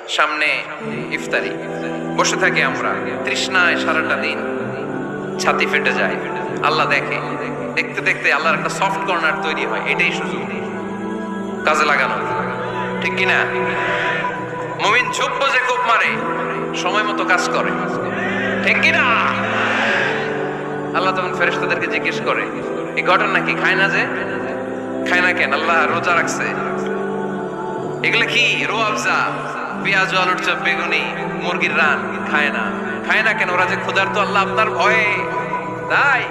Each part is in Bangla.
সামনে ইফতারি, বসে থাকি আমরা তৃষ্ণায় সারাটা দিন, ছাতি ফেটে যায়। আল্লাহ দেখে, দেখতে দেখতে আল্লাহর একটা সফট কর্নার তৈরি হয়। এটাই সুযোগ কাজে লাগানো, ঠিক কিনা? মুমিন চুপ বসে কোপ মারে, সময় মতো কাজ করে, ঠিক কিনা? আল্লাহ তখন ফেরেশতাদেরকে জিজ্ঞেস করে, এই ঘটনা কি? খায় না যে? খায় না কেন? আল্লাহ রোজা রাখছে। এগুলো কি? রোয়াবজা, পেঁয়াজ, আলুর চপ, বেগুনি, মুরগির রান খায় না। খায় না কেন? ওরা যে ক্ষুধার্ত, আল্লাহ আপনার ভয়ে। তাই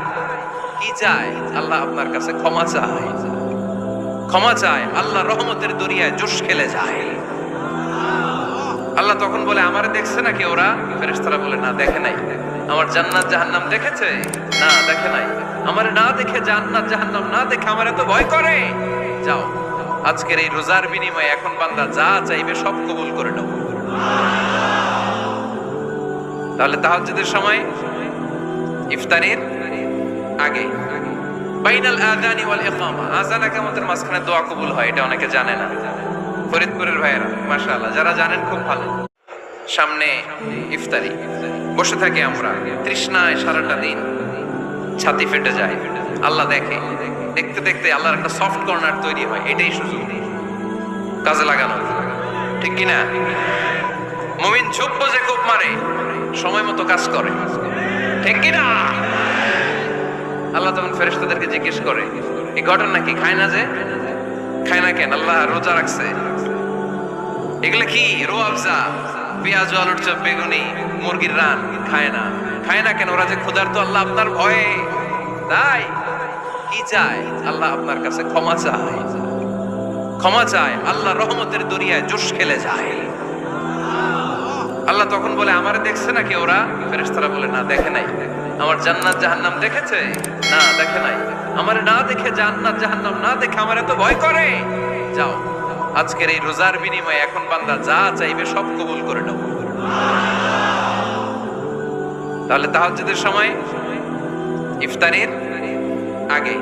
কি চায়? আল্লাহ আপনার কাছে ক্ষমা চায়, ক্ষমা চায়। আল্লাহ রহমতের দরিয়ায় জোশ খেলে যায়। আল্লাহ তখন বলে, আমারে দেখছে নাকি ওরা? ফেরেশতারা বলে, না দেখে নাই। আমার জান্নাত জাহান্নাম দেখেছে? না দেখে নাই। আমারে না দেখে, জান্নাত জাহান্নাম না দেখে আমার এত ভয় করে? যাও, আজকের এই রোজার বিনিময়ে এখন বান্দা যা চাইবে সব কবুল করে নাও। তাহলে তাহাজ্জুদের সময় ইফতারের আগে বাইনাল আযানি ওয়াল ইকামা, আযান ইকামতের মাঝখানে দোয়া কবুল হয়, এটা অনেকে জানে না। ফরিদপুরের ভাইয়েরা মাশাআল্লাহ, যারা জানেন খুব ভালো। সামনে ইফতারি, বসে থাকি আমরা তৃষ্ণায় সারাটা দিন, ছাতি ফেটে যায়। আল্লাহ দেখে, দেখতে দেখতে আল্লাহর একটা সফট কর্নার তৈরি হয়। এটাই সুযোগ কাজে লাগানো, ঠিক কিনা? মুমিন চুপ বসে কোপ মারে, সময় মতো কাজ করে, ঠিক কিনা? আল্লাহ তখন ফেরেশতাদেরকে জিজ্ঞেস করে, এই ঘটনা কি? খায় না যে? খায় না কেন? আল্লাহ রোজা রাখছে। এগুলো কি? রোয়াবজা, পেঁয়াজ, আলুর চপ, বেগুনি, মুরগির রান খায় না। খায় না কেন? ওরা যে ক্ষুধার্ত, আল্লাহ আপনার ভয়ে। তাই কি চায়? আল্লাহ আপনার কাছে ক্ষমা চায়, ক্ষমা চায়। আল্লাহ রহমতের দরিয়ায় জোশ খেলে যায়। আল্লাহ তখন বলে, আমারে দেখছে নাকি ওরা? ফেরেশতারা বলে, না দেখে নাই। আমার জান্নাত জাহান্নাম দেখেছে? না দেখে নাই। আমারে না দেখে, জান্নাত জাহান্নাম না দেখে আমার এত ভয় করে? যাও, আজকের এই রোজার বিনিময়ে এখন বান্দা যা চাইবে সব কবুল করে নাও। তাহলে তাহাজ্জুদের সময় ইফতারের আগে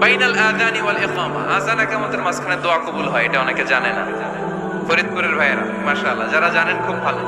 বাইনাল আযানি ওয়াল ইকামা, আযান ইকামতের মাঝখানে দোয়া কবুল হয়, এটা অনেকে জানে না। ফরিদপুরের ভাইয়েরা মাশাআল্লাহ, যারা জানেন খুব ভালো।